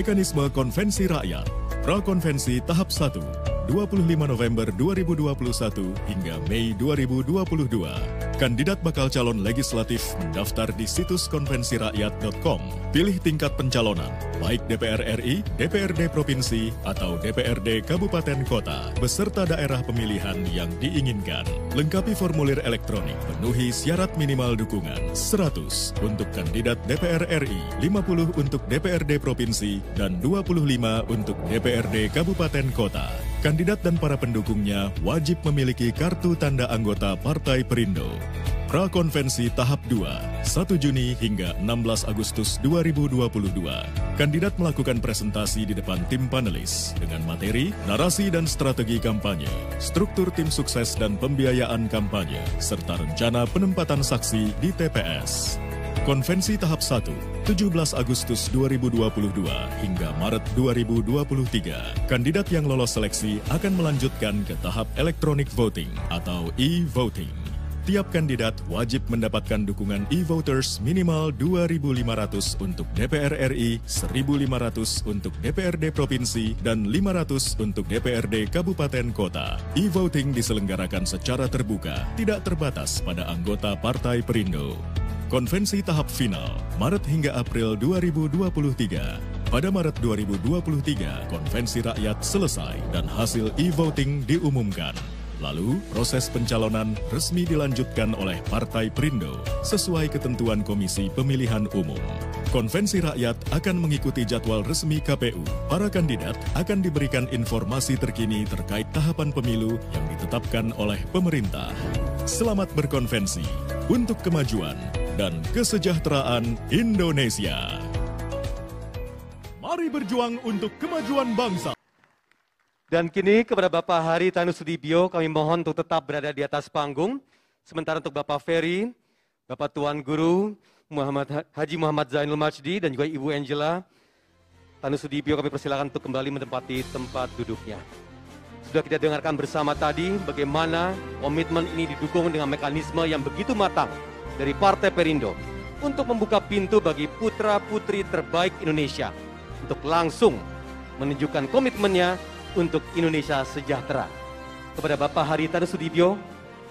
Mekanisme Konvensi Rakyat. Prakonvensi tahap 1, 25 November 2021 hingga Mei 2022. Kandidat bakal calon legislatif mendaftar di situs konvensirakyat.com. Pilih tingkat pencalonan, baik DPR RI, DPRD Provinsi, atau DPRD Kabupaten Kota, beserta daerah pemilihan yang diinginkan. Lengkapi formulir elektronik, penuhi syarat minimal dukungan 100 untuk kandidat DPR RI, 50 untuk DPRD Provinsi, dan 25 untuk DPRD Kabupaten Kota. Kandidat dan para pendukungnya wajib memiliki kartu tanda anggota Partai Perindo. Prakonvensi tahap 2, 1 Juni hingga 16 Agustus 2022. Kandidat melakukan presentasi di depan tim panelis dengan materi, narasi dan strategi kampanye, struktur tim sukses dan pembiayaan kampanye, serta rencana penempatan saksi di TPS. Konvensi tahap 1, 17 Agustus 2022 hingga Maret 2023. Kandidat yang lolos seleksi akan melanjutkan ke tahap electronic voting atau e-voting. Tiap kandidat wajib mendapatkan dukungan e-voters minimal 2.500 untuk DPR RI, 1.500 untuk DPRD Provinsi, dan 500 untuk DPRD Kabupaten Kota. E-voting diselenggarakan secara terbuka, tidak terbatas pada anggota Partai Perindo. Konvensi tahap final, Maret hingga April 2023. Pada Maret 2023, konvensi rakyat selesai dan hasil e-voting diumumkan. Lalu, proses pencalonan resmi dilanjutkan oleh Partai Perindo sesuai ketentuan Komisi Pemilihan Umum. Konvensi rakyat akan mengikuti jadwal resmi KPU. Para kandidat akan diberikan informasi terkini terkait tahapan pemilu yang ditetapkan oleh pemerintah. Selamat berkonvensi untuk kemajuan dan kesejahteraan Indonesia. Mari berjuang untuk kemajuan bangsa. Dan kini kepada Bapak Hari Tanu Sudibyo kami mohon untuk tetap berada di atas panggung. Sementara untuk Bapak Ferry, Bapak Tuan Guru Haji Muhammad Zainul Majdi dan juga Ibu Angela Tanu Sudibyo kami persilakan untuk kembali menempati tempat duduknya. Sudah kita dengarkan bersama tadi bagaimana komitmen ini didukung dengan mekanisme yang begitu matang dari Partai Perindo untuk membuka pintu bagi putra-putri terbaik Indonesia untuk langsung menunjukkan komitmennya untuk Indonesia sejahtera. Kepada Bapak Hari Tanu Sudibyo,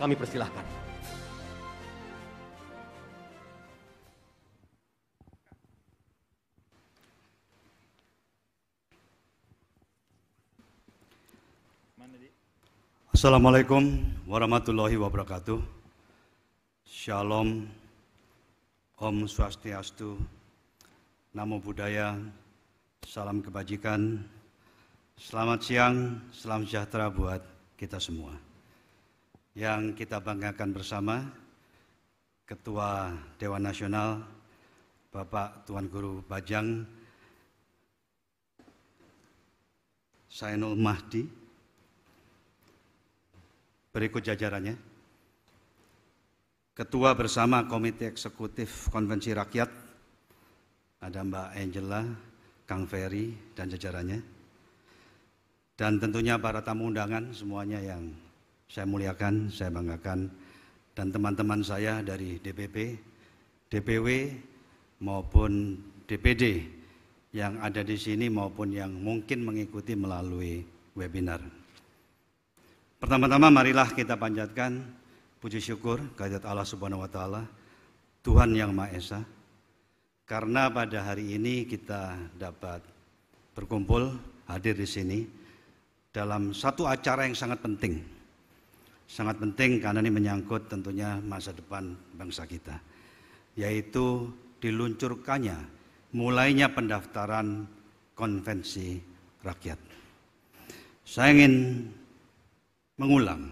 kami persilahkan. Assalamualaikum warahmatullahi wabarakatuh. Shalom, Om Swastiastu, Namo Buddhaya, salam kebajikan. Selamat siang, salam sejahtera buat kita semua. Yang kita banggakan bersama, Ketua Dewan Nasional, Bapak Tuan Guru Bajang Zainul Majdi. Berikut jajarannya. Ketua bersama Komite Eksekutif Konvensi Rakyat, ada Mbak Angela, Kang Ferry, dan jajarannya. Dan tentunya para tamu undangan semuanya yang saya muliakan, saya banggakan, dan teman-teman saya dari DPP, DPW, maupun DPD yang ada di sini maupun yang mungkin mengikuti melalui webinar. Pertama-tama marilah kita panjatkan puji syukur kehadirat Allah Subhanahu wa taala, Tuhan yang Maha Esa. Karena pada hari ini kita dapat berkumpul hadir di sini dalam satu acara yang sangat penting. Sangat penting karena ini menyangkut tentunya masa depan bangsa kita, yaitu diluncurkannya mulainya pendaftaran konvensi rakyat. Saya ingin mengulang,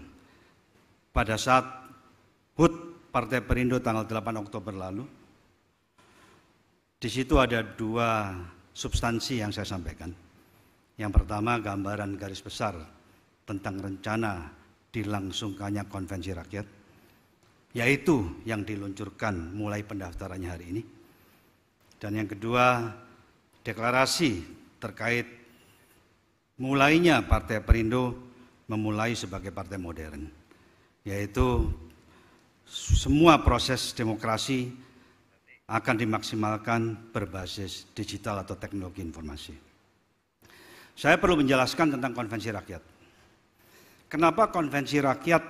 pada saat HUT Partai Perindo tanggal 8 Oktober lalu, di situ ada dua substansi yang saya sampaikan. Yang pertama, gambaran garis besar tentang rencana dilangsungkannya konvensi rakyat, yaitu yang diluncurkan mulai pendaftarannya hari ini. Dan yang kedua, deklarasi terkait mulainya Partai Perindo memulai sebagai partai modern, yaitu semua proses demokrasi akan dimaksimalkan berbasis digital atau teknologi informasi. Saya perlu menjelaskan tentang konvensi rakyat. Kenapa konvensi rakyat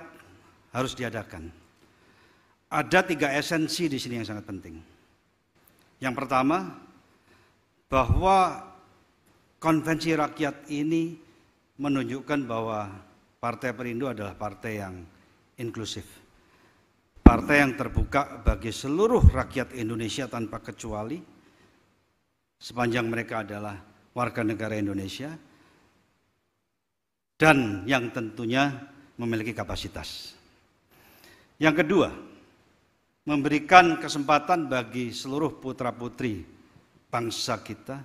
harus diadakan? Ada 3 esensi di sini yang sangat penting. Yang pertama, bahwa konvensi rakyat ini menunjukkan bahwa Partai Perindo adalah partai yang inklusif. Partai yang terbuka bagi seluruh rakyat Indonesia tanpa kecuali, sepanjang mereka adalah warga negara Indonesia, dan yang tentunya memiliki kapasitas. Yang kedua, memberikan kesempatan bagi seluruh putra-putri bangsa kita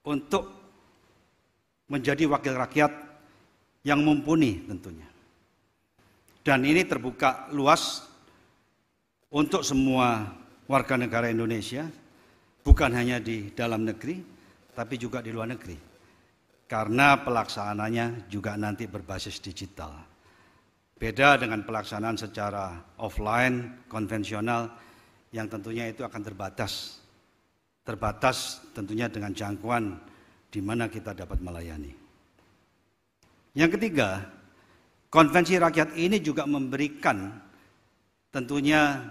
untuk menjadi wakil rakyat yang mumpuni tentunya. Dan ini terbuka luas untuk semua warga negara Indonesia, bukan hanya di dalam negeri, tapi juga di luar negeri. Karena pelaksanaannya juga nanti berbasis digital. Beda dengan pelaksanaan secara offline, konvensional, yang tentunya itu akan terbatas. Terbatas tentunya dengan jangkauan di mana kita dapat melayani. Yang ketiga, konvensi rakyat ini juga memberikan tentunya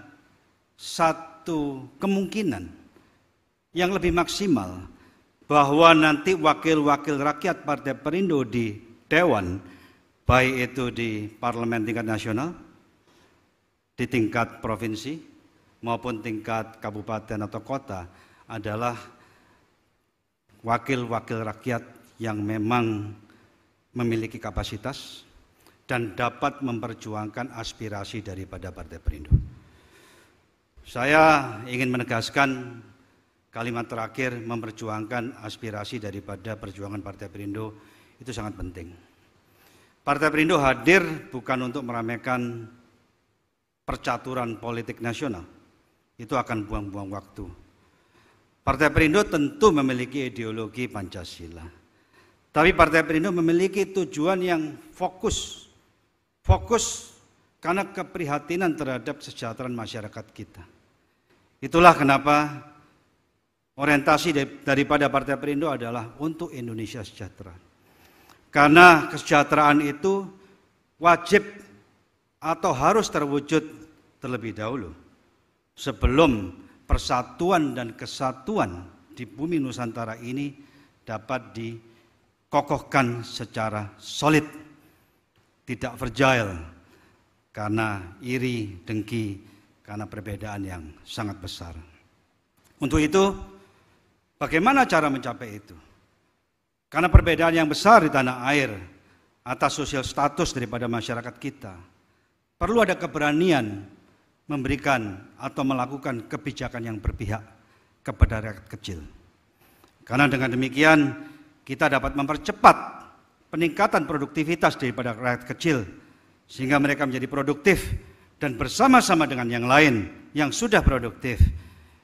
satu kemungkinan yang lebih maksimal bahwa nanti wakil-wakil rakyat Partai Perindo di Dewan, baik itu di parlemen tingkat nasional, di tingkat provinsi, maupun tingkat kabupaten atau kota, adalah wakil-wakil rakyat yang memang memiliki kapasitas dan dapat memperjuangkan aspirasi daripada Partai Perindo. Saya ingin menegaskan kalimat terakhir, memperjuangkan aspirasi daripada perjuangan Partai Perindo itu sangat penting. Partai Perindo hadir bukan untuk meramaikan percaturan politik nasional. Itu akan buang-buang waktu. Partai Perindo tentu memiliki ideologi Pancasila. Tapi Partai Perindo memiliki tujuan yang fokus. Fokus karena keprihatinan terhadap kesejahteraan masyarakat kita. Itulah kenapa orientasi daripada Partai Perindo adalah untuk Indonesia sejahtera. Karena kesejahteraan itu wajib atau harus terwujud terlebih dahulu sebelum persatuan dan kesatuan di bumi Nusantara ini dapat dikokohkan secara solid, tidak fragile karena iri, dengki, karena perbedaan yang sangat besar. Untuk itu, bagaimana cara mencapai itu? Karena perbedaan yang besar di tanah air atas sosial status daripada masyarakat kita, perlu ada keberanian memberikan atau melakukan kebijakan yang berpihak kepada rakyat kecil. Karena dengan demikian kita dapat mempercepat peningkatan produktivitas daripada rakyat kecil sehingga mereka menjadi produktif dan bersama-sama dengan yang lain yang sudah produktif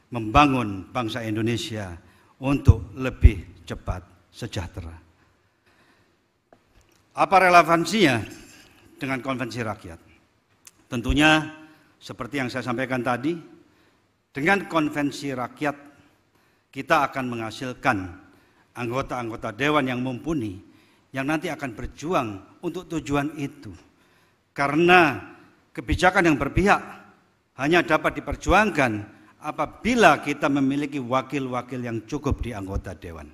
membangun bangsa Indonesia untuk lebih cepat sejahtera. Apa relevansinya dengan konvensi rakyat? Tentunya seperti yang saya sampaikan tadi, dengan konvensi rakyat kita akan menghasilkan anggota-anggota dewan yang mumpuni yang nanti akan berjuang untuk tujuan itu. Karena kebijakan yang berpihak hanya dapat diperjuangkan apabila kita memiliki wakil-wakil yang cukup di anggota dewan.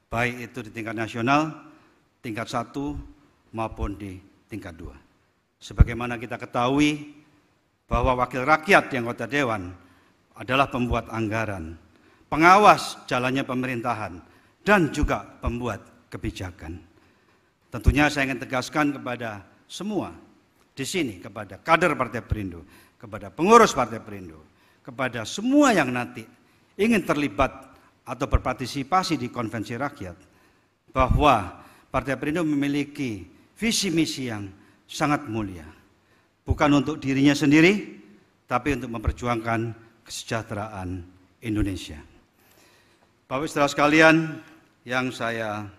Baik itu di tingkat nasional, tingkat 1 maupun di tingkat 2. Sebagaimana kita ketahui bahwa wakil rakyat di anggota dewan adalah pembuat anggaran, pengawas jalannya pemerintahan, dan juga pembuat kebijakan. Tentunya saya ingin tegaskan kepada semua di sini, kepada kader Partai Perindo, kepada pengurus Partai Perindo, kepada semua yang nanti ingin terlibat atau berpartisipasi di konvensi rakyat, bahwa Partai Perindo memiliki visi misi yang sangat mulia. Bukan untuk dirinya sendiri, tapi untuk memperjuangkan kesejahteraan Indonesia. Bapak Ibu saudara sekalian yang saya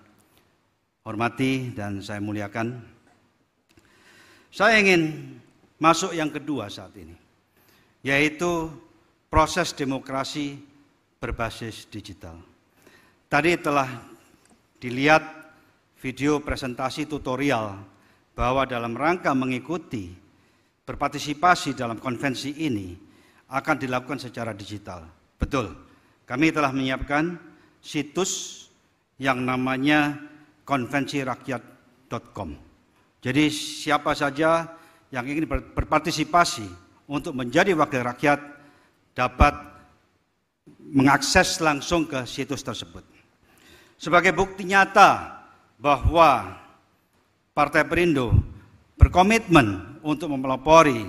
hormati dan saya muliakan, saya ingin masuk yang kedua saat ini, yaitu proses demokrasi berbasis digital. Tadi telah dilihat video presentasi tutorial bahwa dalam rangka mengikuti berpartisipasi dalam konvensi ini akan dilakukan secara digital. Betul, kami telah menyiapkan situs yang namanya konvensirakyat.com. Jadi siapa saja yang ingin berpartisipasi untuk menjadi wakil rakyat dapat mengakses langsung ke situs tersebut. Sebagai bukti nyata bahwa Partai Perindo berkomitmen untuk mempelopori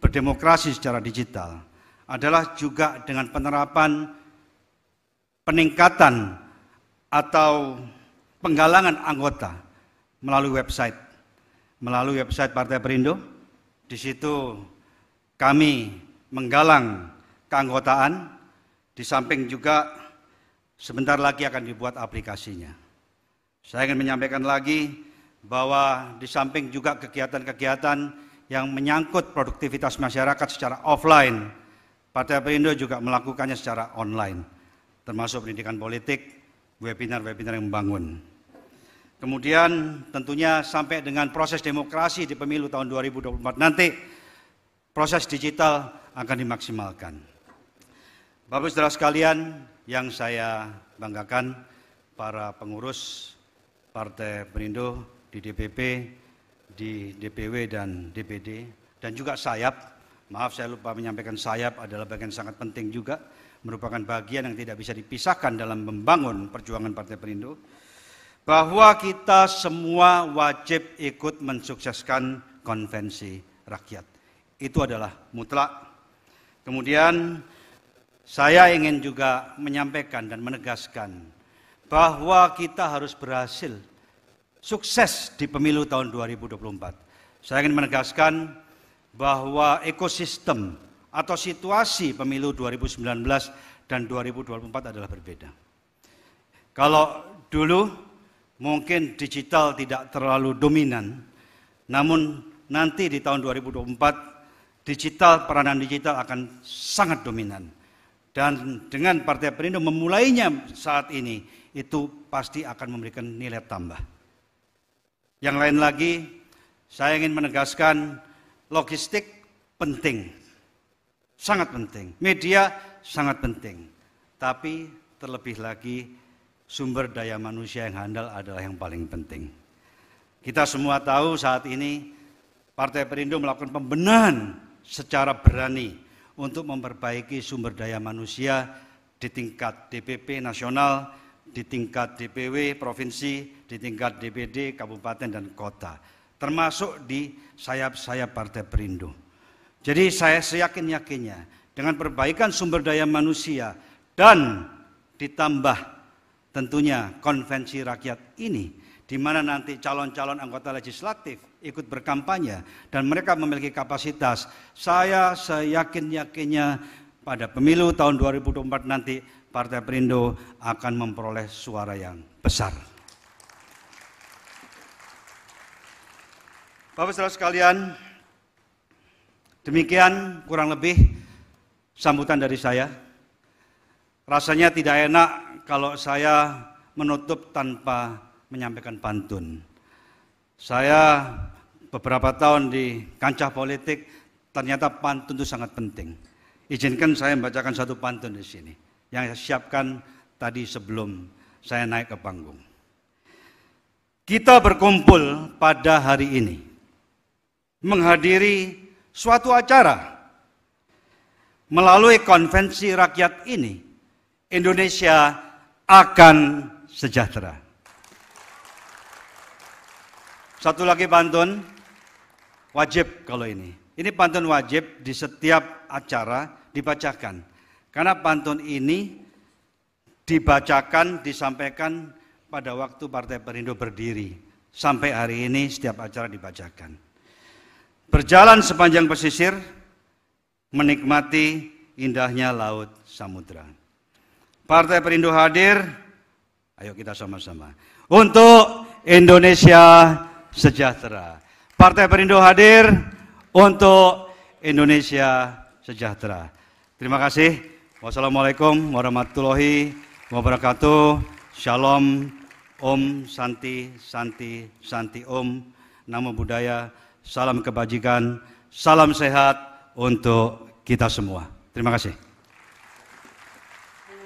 berdemokrasi secara digital adalah juga dengan penerapan peningkatan atau penggalangan anggota melalui website Partai Perindo. Di situ kami menggalang keanggotaan, di samping juga sebentar lagi akan dibuat aplikasinya. Saya ingin menyampaikan lagi bahwa di samping juga kegiatan-kegiatan yang menyangkut produktivitas masyarakat secara offline, Partai Perindo juga melakukannya secara online, termasuk pendidikan politik, webinar-webinar yang membangun. Kemudian tentunya sampai dengan proses demokrasi di pemilu tahun 2024 nanti, proses digital akan dimaksimalkan. Bapak Saudara sekalian yang saya banggakan, para pengurus Partai Perindo di DPP, di DPW dan DPD, dan juga sayap. Maaf saya lupa menyampaikan, sayap adalah bagian sangat penting juga, merupakan bagian yang tidak bisa dipisahkan dalam membangun perjuangan Partai Perindo, bahwa kita semua wajib ikut mensukseskan konvensi rakyat. Itu adalah mutlak. Kemudian saya ingin juga menyampaikan dan menegaskan bahwa kita harus berhasil sukses di pemilu tahun 2024. Saya ingin menegaskan bahwa ekosistem atau situasi pemilu 2019 dan 2024 adalah berbeda. Kalau dulu mungkin digital tidak terlalu dominan, namun nanti di tahun 2024 peranan digital akan sangat dominan. Dan dengan Partai Perindo memulainya saat ini, itu pasti akan memberikan nilai tambah. Yang lain lagi, saya ingin menegaskan logistik penting, sangat penting. Media sangat penting. Tapi terlebih lagi sumber daya manusia yang handal adalah yang paling penting. Kita semua tahu saat ini Partai Perindo melakukan pembenahan secara berani untuk memperbaiki sumber daya manusia di tingkat DPP nasional, di tingkat DPW provinsi, di tingkat DPD kabupaten dan kota, termasuk di sayap-sayap Partai Perindo. Jadi saya seyakin-yakinnya dengan perbaikan sumber daya manusia dan ditambah tentunya konvensi rakyat ini, di mana nanti calon-calon anggota legislatif ikut berkampanye dan mereka memiliki kapasitas, saya seyakin-yakinnya pada pemilu tahun 2024 nanti Partai Perindo akan memperoleh suara yang besar. Bapak-Saudara sekalian, demikian kurang lebih sambutan dari saya. Rasanya tidak enak kalau saya menutup tanpa menyampaikan pantun. Saya beberapa tahun di kancah politik, ternyata pantun itu sangat penting. Izinkan saya membacakan satu pantun di sini yang saya siapkan tadi sebelum saya naik ke panggung. Kita berkumpul pada hari ini menghadiri suatu acara. Melalui konvensi rakyat ini, Indonesia akan sejahtera. Satu lagi pantun, wajib kalau ini. Ini pantun wajib di setiap acara dibacakan. Karena pantun ini dibacakan, disampaikan pada waktu Partai Perindo berdiri. Sampai hari ini setiap acara dibacakan. Berjalan sepanjang pesisir, menikmati indahnya laut samudra. Partai Perindo hadir, ayo kita sama-sama. Untuk Indonesia sejahtera. Partai Perindo hadir untuk Indonesia sejahtera. Terima kasih. Wassalamualaikum warahmatullahi wabarakatuh. Shalom, Om Santi, Santi, Santi Om. Namo Buddhaya, salam kebajikan, salam sehat untuk kita semua. Terima kasih.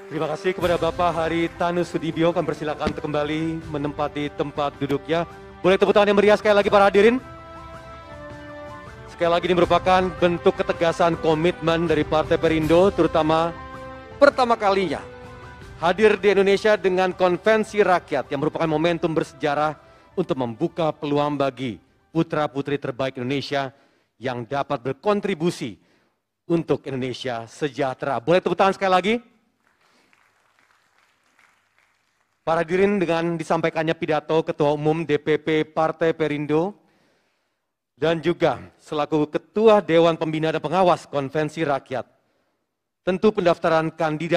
Terima kasih kepada Bapak Hari Tanu Sudibyo. Kami persilakan untuk kembali menempati tempat duduknya. Boleh tepuk tangan yang meriah sekali lagi para hadirin. Sekali lagi ini merupakan bentuk ketegasan komitmen dari Partai Perindo, terutama pertama kalinya hadir di Indonesia dengan konvensi rakyat yang merupakan momentum bersejarah untuk membuka peluang bagi putra-putri terbaik Indonesia yang dapat berkontribusi untuk Indonesia sejahtera. Boleh tepuk tangan sekali lagi? Para hadirin, dengan disampaikannya pidato Ketua Umum DPP Partai Perindo dan juga selaku Ketua Dewan Pembina dan Pengawas Konvensi Rakyat, tentu pendaftaran kandidat